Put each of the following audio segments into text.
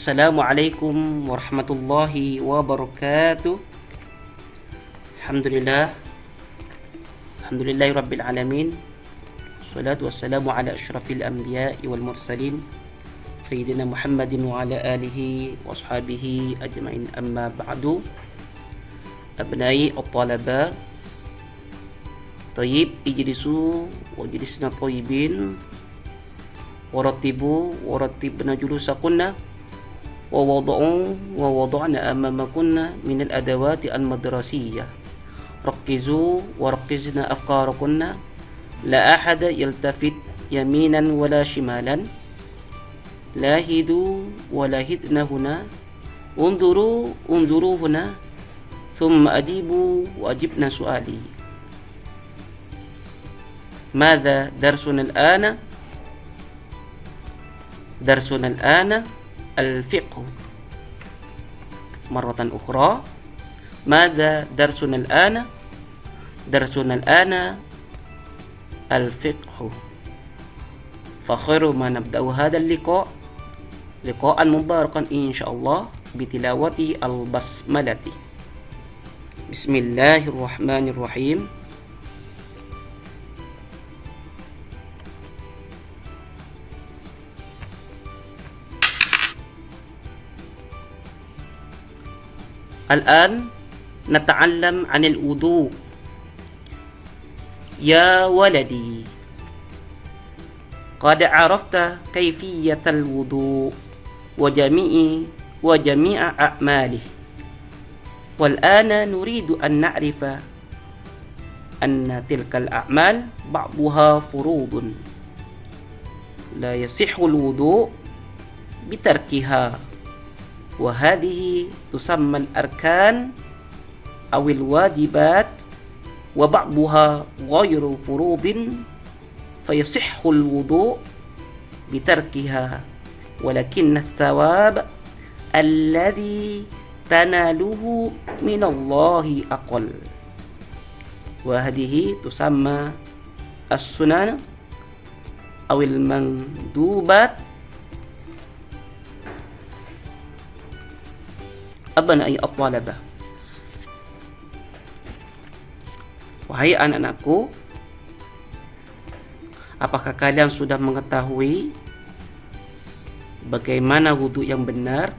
Assalamualaikum warahmatullahi wabarakatuh. Alhamdulillahi rabbil alamin. Wassalatu wassalamu ala asyrafil anbiya'i wal mursalin Sayyidina Muhammadin wa ala alihi wa ashabihi ajma'in, amma ba'du. Abnai at-talaba, tayyib ijlisu wajlisna tayyibin waratibna julusakunna wa wada'na amamakunna min al-adawati al-madrasiyah. Rakkizu wa rakkizna afkarakunna, la ahada yaltafit yaminan wala shimalan, la hidu wala hidna huna, unzuru huna, thumma ajibu wa ajibna su'ali. Madza darsuna al-ana? Darsuna al-ana al-fiqh. Marratan ukhra, madza darsuna al-ana? Darsuna al-ana al-fiqh. Fa khairu ma nabda'u hadha al-liqa' liqa'an mubarakan insyaallah bi tilawati al-basmalati. Bismillahirrahmanirrahim. Al-an nata'allam 'anil wudu. Ya waladi, qad 'arafta kayfiyatal wudu wa jami'a a'malihi. Wal ana nuridu an na'rifa anna tilkal a'mal ba'daha furudun la yasihhu al-wudu bitarkiha, wa hadhihi tusamma al-arkan awil wajibat wa ba'daha ghayru furudin fayasihhu al-wudu bitarkiha, walakinna ath-thawab alladhi tanaluhu minallahi aqall, wa hadhihi tusamma as-sunan awil mandubat. Abnai at-talaba, wahai anak-anakku, apakah kalian sudah mengetahui bagaimana wudu yang benar?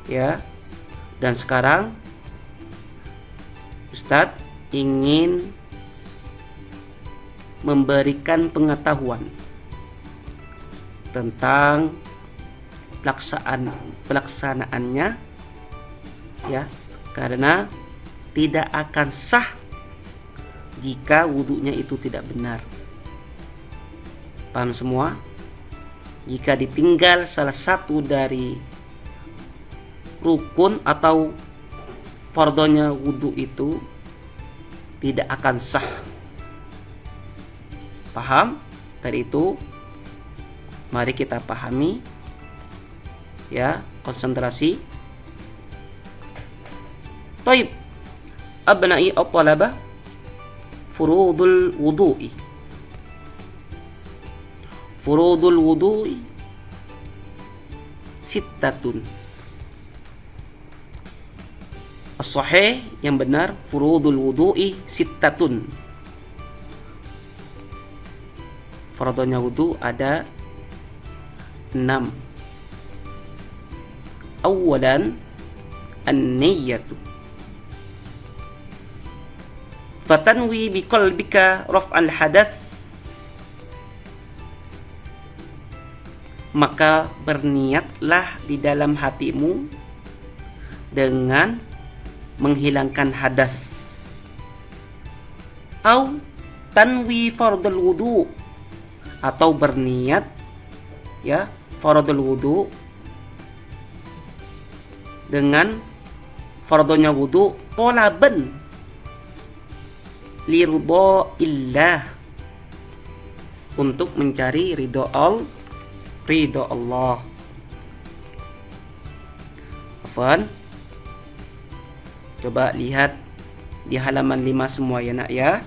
Ya, dan sekarang Ustadz ingin memberikan pengetahuan tentang pelaksanaannya, ya, karena tidak akan sah jika wudunya itu tidak benar. Paham semua? Jika ditinggal salah satu dari rukun atau fardhonya wudu itu tidak akan sah. Paham? Dari itu mari kita pahami, ya, konsentrasi. Taib, abnai at-talaba, furudul wudu'i. Furudul wudu'i sittatun. As-sahih, yang benar, furudul wudu'i sittatun. Fardhonya wudu ada 6. Awalan an-niyyatu, fatanwi biqalbika raf'al hadath, maka berniatlah di dalam hatimu dengan menghilangkan hadas. Au tanwi fardul wudu, atau berniat, ya, fardul wudu dengan fardhonya wudu tolaban liridho illah, untuk mencari ridho Allah. Afwan, coba lihat di halaman 5 semua ya nak ya.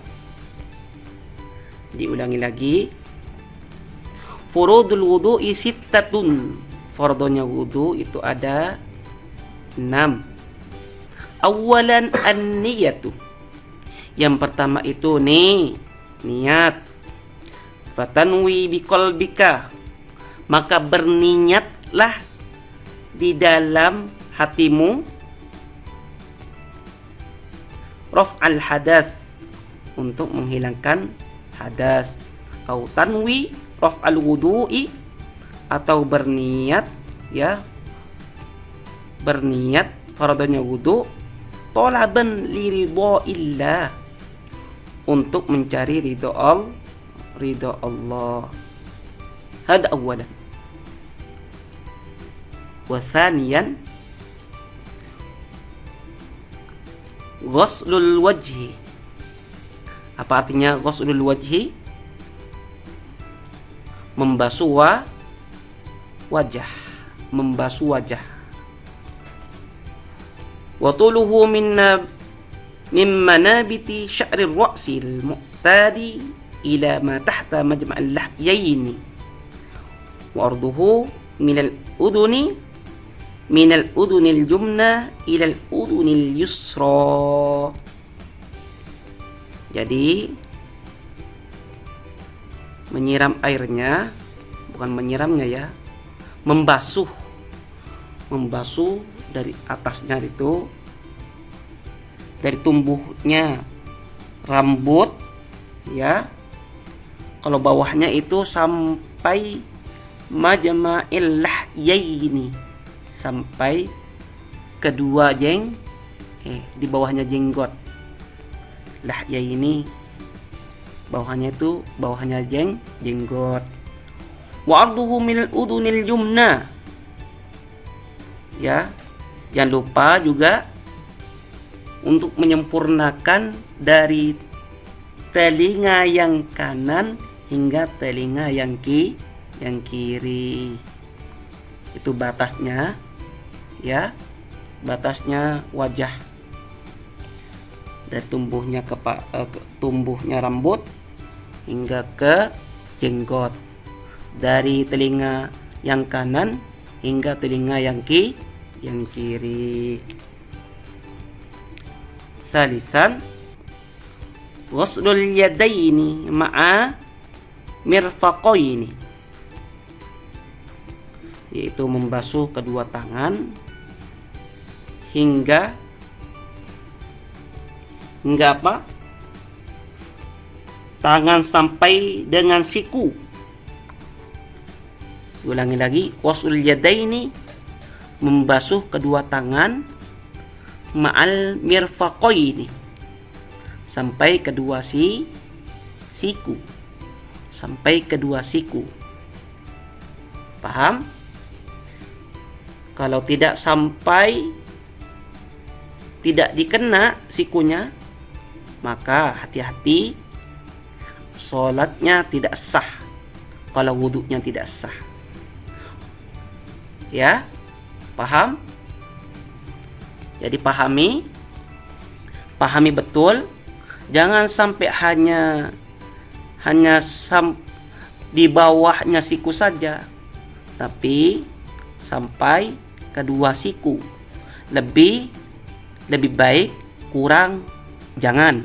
Diulangi lagi. Furudul wudu'i sittatun. Fardunya wudu itu ada 6. Awalan an-niyatu. Yang pertama itu nih, niat. Fatanwi biqalbika. Maka berniatlah di dalam hatimu raf'al hadath, untuk menghilangkan hadas. Atau tanwi raf'al wudu'i, atau berniat berniat fardhunya wudu talaban li ridhaillah, untuk mencari ridha Allah. Hada awalan. Wa thaniyan ghuslul wajhi. Apa artinya ghuslul wajhi? Membasuh wajah. Wa tuluhu min manabiti sya'ri ar-ra'si al-mu'tadi ila ma tahta majma'al lahyaini. Wa arduhu min al-udhuni al-yumna ila al-udhuni al-yusra. Jadi menyiram airnya, bukan menyiramnya ya, membasuh dari atasnya itu, dari tumbuhnya rambut ya, kalau bawahnya itu sampai majma'il lahyaini, sampai kedua di bawahnya jenggot. Lahyaini bawahnya jenggot. Wa arduhu minal udhunil yumna. Ya, jangan lupa juga untuk menyempurnakan dari telinga yang kanan hingga telinga yang kiri. Itu batasnya ya, batasnya wajah, dari tumbuhnya rambut hingga ke jenggot, dari telinga yang kanan hingga telinga yang kiri. Salisan ghuslul yadaini ma'a mirfaqaini, yaitu membasuh kedua tangan hingga apa? Tangan sampai dengan siku. Ulangi lagi, ghuslul yadaini, membasuh kedua tangan, ma'al mirfaqaini, sampai kedua siku. Paham? Kalau tidak sampai, tidak dikena sikunya, maka hati-hati, sholatnya tidak sah. Kalau wudhunya tidak sah, ya, paham? Jadi pahami betul. Jangan sampai hanya di bawahnya siku saja, tapi sampai kedua siku. Lebih baik, kurang jangan.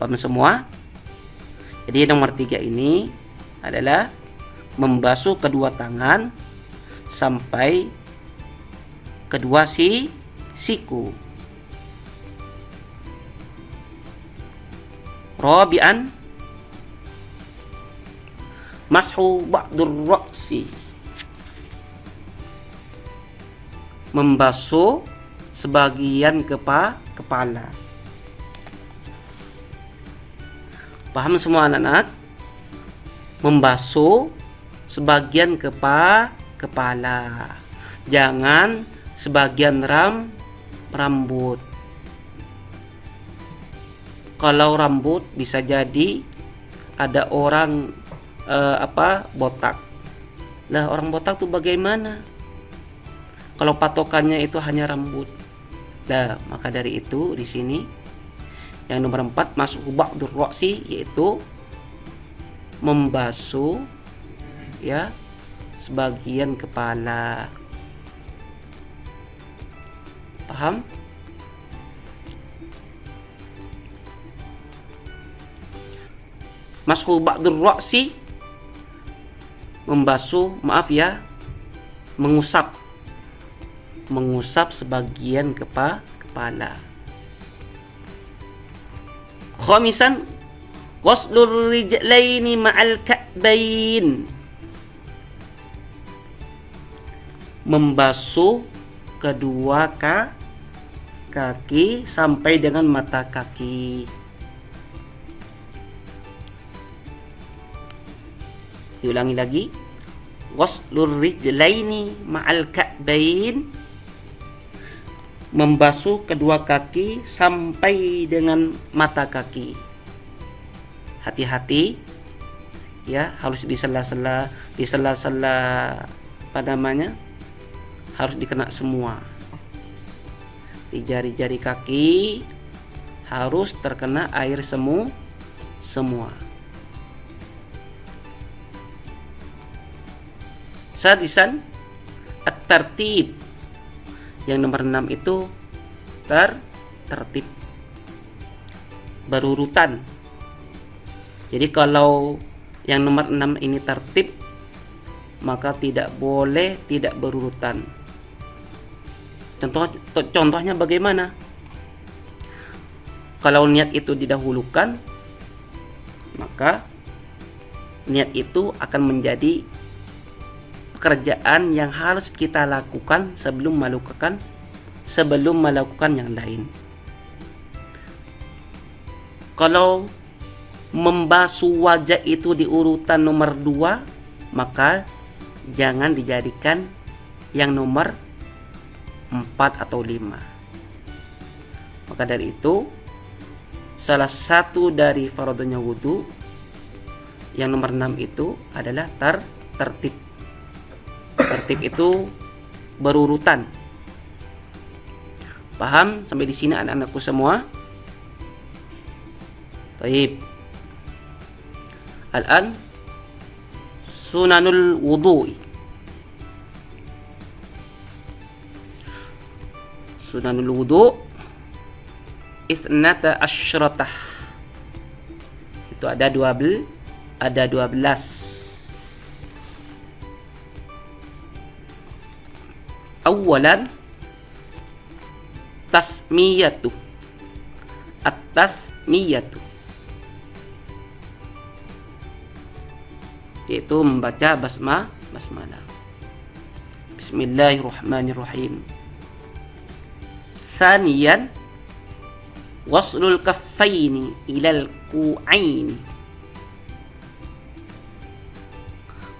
Paham semua? Jadi nomor 3 ini adalah membasuh kedua tangan sampai kedua siku. Rabi'an mashu ba'dur ra'si, membasuh sebagian kepala. Paham semua anak-anak? Membasuh sebagian kepala, jangan sebagian rambut. Kalau rambut bisa jadi ada orang botak. Lah, orang botak tuh bagaimana kalau patokannya itu hanya rambut? Nah, maka dari itu di sini yang nomor 4 masuk ba'dur ra'si, yaitu membasuh ya sebagian kepala. Paham? Mashu ba'dur ra'si, membasuh, mengusap sebagian kepala. Khamisan, ghuslur rijlaini ma'al ka'bain, membasuh kedua kaki sampai dengan mata kaki. Diulangi lagi. Ghuslur rijlaini ma'al ka'bain, membasuh kedua kaki sampai dengan mata kaki. Hati-hati ya, harus di sela-sela harus dikena semua. Di jari-jari kaki harus terkena air semua. Sadisan, at-tartib. Yang nomor 6 itu tertib, berurutan. Jadi kalau yang nomor 6 ini tertib, maka tidak boleh tidak berurutan. Contohnya bagaimana? Kalau niat itu didahulukan, maka niat itu akan menjadi pekerjaan yang harus kita lakukan sebelum melakukan yang lain. Kalau membasuh wajah itu di urutan nomor 2, maka jangan dijadikan yang nomor 4 atau 5. Maka dari itu, salah satu dari fardhunya wudu yang nomor 6 itu adalah tertib. Tertib itu berurutan. Paham sampai di sini anak-anakku semua? Baik. Al-an sunanul wudu'i. Sunanul wudu' ithnata asyratah. Itu ada 12. Awalan tasmiyatu, at-tasmiyatu, yaitu membaca basmalah. Bismillahirrahmanirrahim. Tsaniyan waslul kaffaini ilal ku'aini,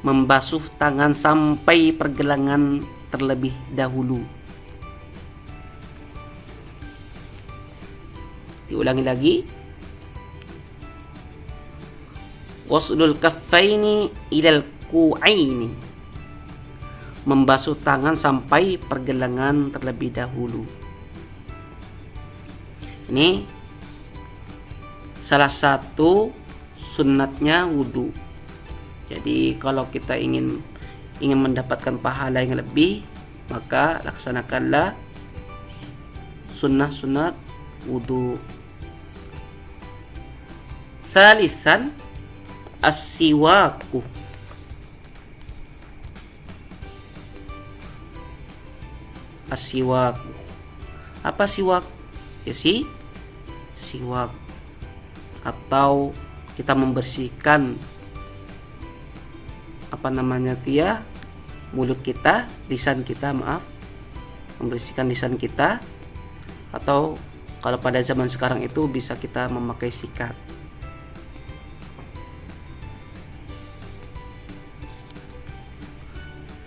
membasuh tangan sampai pergelangan terlebih dahulu. Diulangi lagi. Waslul kaffaini ilal ku'aini, membasuh tangan sampai pergelangan terlebih dahulu. Ini salah satu sunnatnya wudu. Jadi kalau kita ingin mendapatkan pahala yang lebih, maka laksanakanlah sunnah wudu. Salisan as-siwaku, apa siwak? Ya siwak, atau kita membersihkan mulut kita, membersihkan lisan kita, atau kalau pada zaman sekarang itu bisa kita memakai sikat.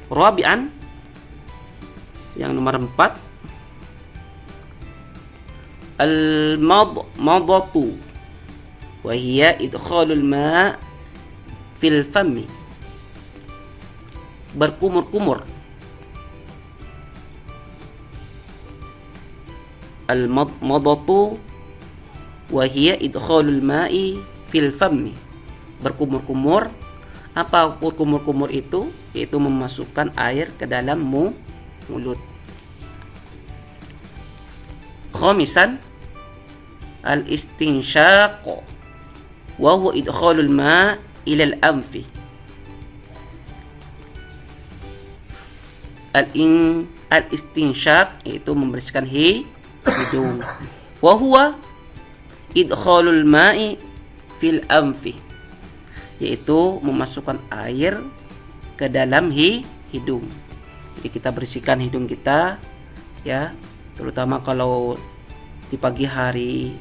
Rabi'an, yang nomor 4, al-madmadatu wa hiya idkhalul ma' fil fami, berkumur-kumur. Al-madmadatu wa hiya idkhalul ma'i fil fami, berkumur-kumur Apa kumur-kumur itu? Yaitu memasukkan air ke dalam mulut. Khamisan al-istinsyaq wa huwa idkhalul ma' ila al-anfi. Al-istinsyaq yaitu membersihkan hidung. Wa huwa idkhalul ma'i fil anfi, yaitu memasukkan air ke dalam hidung. Jadi kita bersihkan hidung kita ya, terutama kalau di pagi hari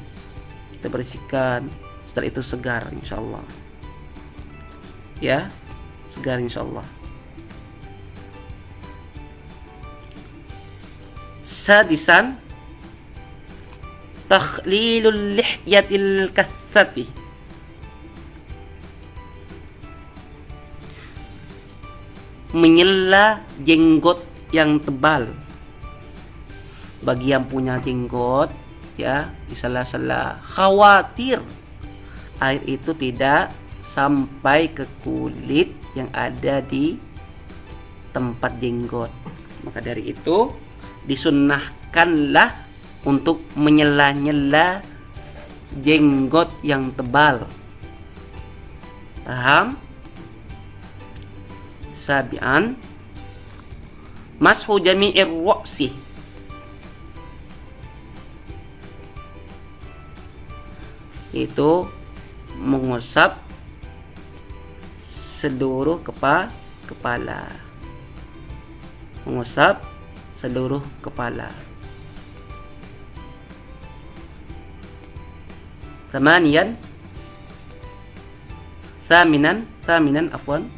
kita bersihkan, setelah itu segar insyaallah. Ya, segar insyaallah. Sadisan takhlilul lihyatil kathati, menyela jenggot yang tebal. Bagi yang punya jenggot ya, di sela-sela, khawatir air itu tidak sampai ke kulit yang ada di tempat jenggot, maka dari itu disunnahkanlah untuk menyela-nyela jenggot yang tebal. Paham? Sabian mashu jami'ir ra'si, itu mengusap seluruh kepala. Mengusap seluruh kepala. Thaminan afwan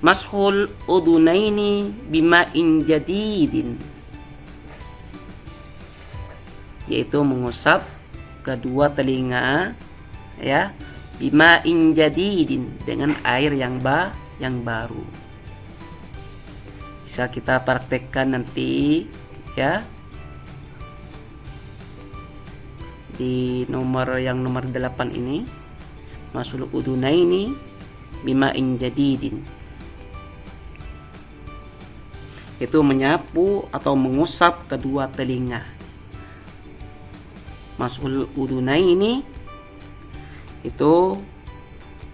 mashul udunaini bima'in jadidin, yaitu mengusap kedua telinga ya, bima'in jadidin, dengan air yang baru. Bisa kita praktekkan nanti ya di nomor 8 ini, masul udunaini bima'in jadidin, itu menyapu atau mengusap kedua telinga. Masul udunaini itu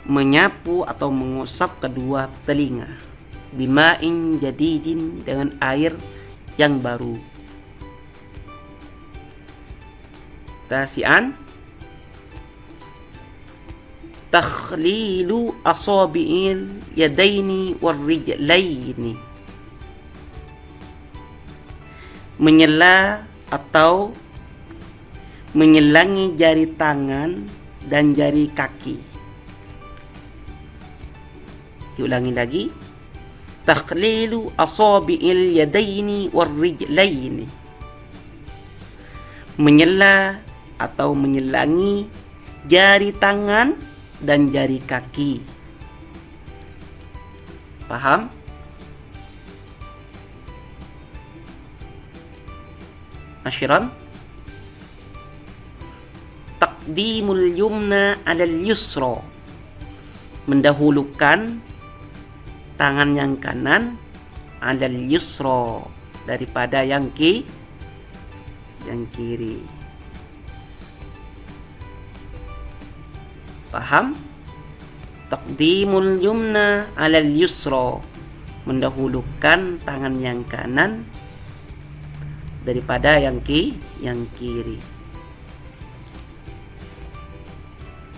menyapu atau mengusap kedua telinga, bima'in jadidin, dengan air yang baru. Tasian takhlilu asabi'il yadaini warrijlaini, menyela atau menyelangi jari tangan dan jari kaki. Diulangi lagi, takhlilu asabi'il yadaini warrijlaini, menyela atau menyelangi jari tangan dan jari kaki. Paham? Ashiran taqdimul yumna 'alal yusra, mendahulukan tangan yang kanan 'alal yusra, daripada yang kiri. Paham? Taqdimul yumna 'alal yusra, mendahulukan tangan yang kanan daripada yang kiri.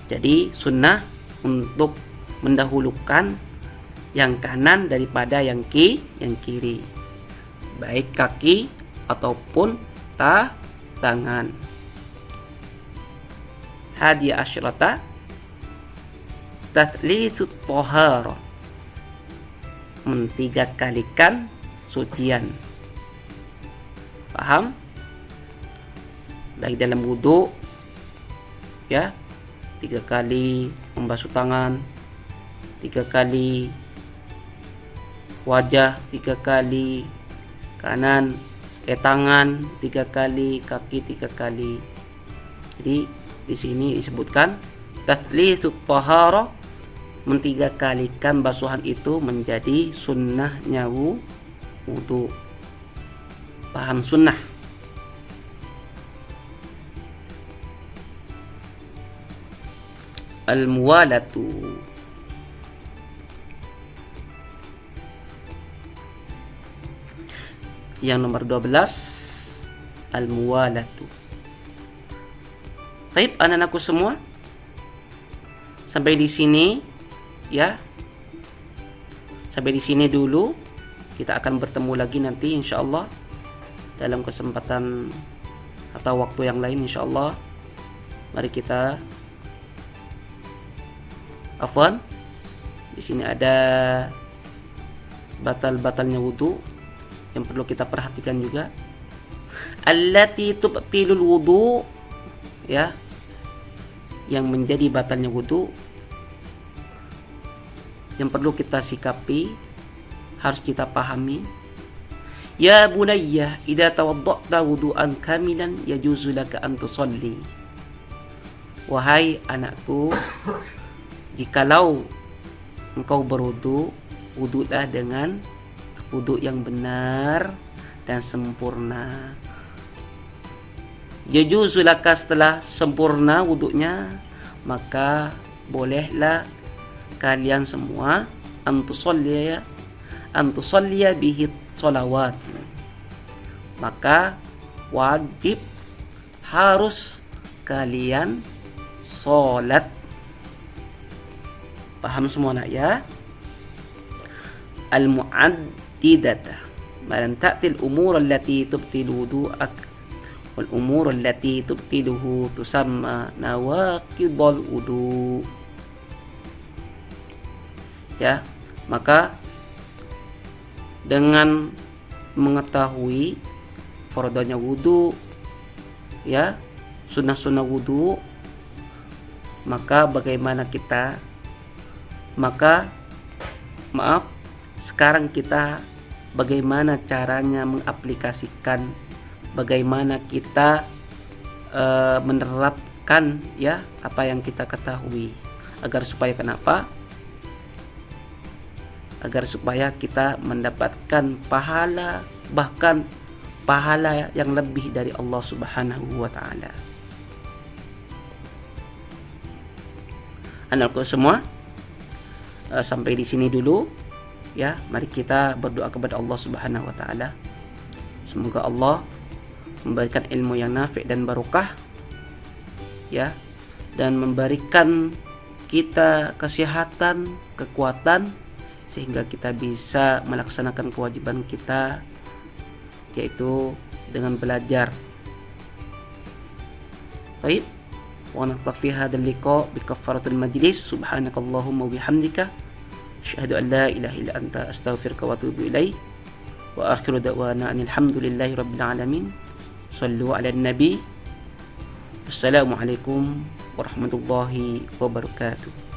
Jadi sunnah untuk mendahulukan yang kanan daripada yang kiri, baik kaki ataupun tangan. Hadi asyrata tathlitsut thahara, mentiga kalikan sucian. Paham? Baik dalam wudu ya, 3 kali membasuh tangan, 3 kali wajah, 3 kali kanan, tangan 3 kali, kaki 3 kali. Jadi di sini disebutkan tathlitsut thahara, mentiga kalikan basuhan itu menjadi sunnahnya wudu. Paham sunnah? Al-muwalatu. Yang nomor 12, al-muwalatu. Baik, anak-anakku semua, sampai di sini ya. Sampai di sini dulu. Kita akan bertemu lagi nanti insyaallah dalam kesempatan atau waktu yang lain insyaallah. Mari kita afwan. Di sini ada batal-batalnya wudu yang perlu kita perhatikan juga. Allati tubtilul wudu, ya, yang menjadi batalnya wudu, yang perlu kita sikapi, harus kita pahami. Ya bunayya, idza tawadda'ta wudu'an kamilan yajuzu laka an tusalli. Wahai anakku, jikalau engkau berwudu, wudulah dengan wudu yang benar dan sempurna. Yajuzu laka, setelah sempurna wudunya, maka bolehlah kalian semua antusalliya bihi sholawat. Maka wajib harus kalian sholat. Paham semua nak ya? Al-mu'addidata malam ta'til umur allati tubtilu wudu'ak wal umur allati tubtiluhu tusamma nawaqidul wudu. Ya, maka dengan mengetahui fardhunya wudu, ya, sunnah-sunnah wudu, maka sekarang kita bagaimana caranya mengaplikasikan, bagaimana kita menerapkan ya apa yang kita ketahui, agar supaya kenapa? Agar supaya kita mendapatkan pahala, bahkan pahala yang lebih dari Allah Subhanahu wa taala. Anakku semua, sampai di sini dulu ya. Mari kita berdoa kepada Allah Subhanahu wa taala. Semoga Allah memberikan ilmu yang nafi' dan barokah ya, dan memberikan kita kesehatan, kekuatan, sehingga kita bisa melaksanakan kewajiban kita, yaitu dengan belajar. Baik, wa naqfi hadzal liqa bi kafaratil majlis. Subhanakallahumma wa bihamdika asyhadu an la ilaha illa anta astaghfiruka wa atubu ilaik. Wa akhiru da'wana alhamdulillahi rabbil alamin. Shallu 'alan nabi. Wassalamualaikum warahmatullahi wabarakatuh.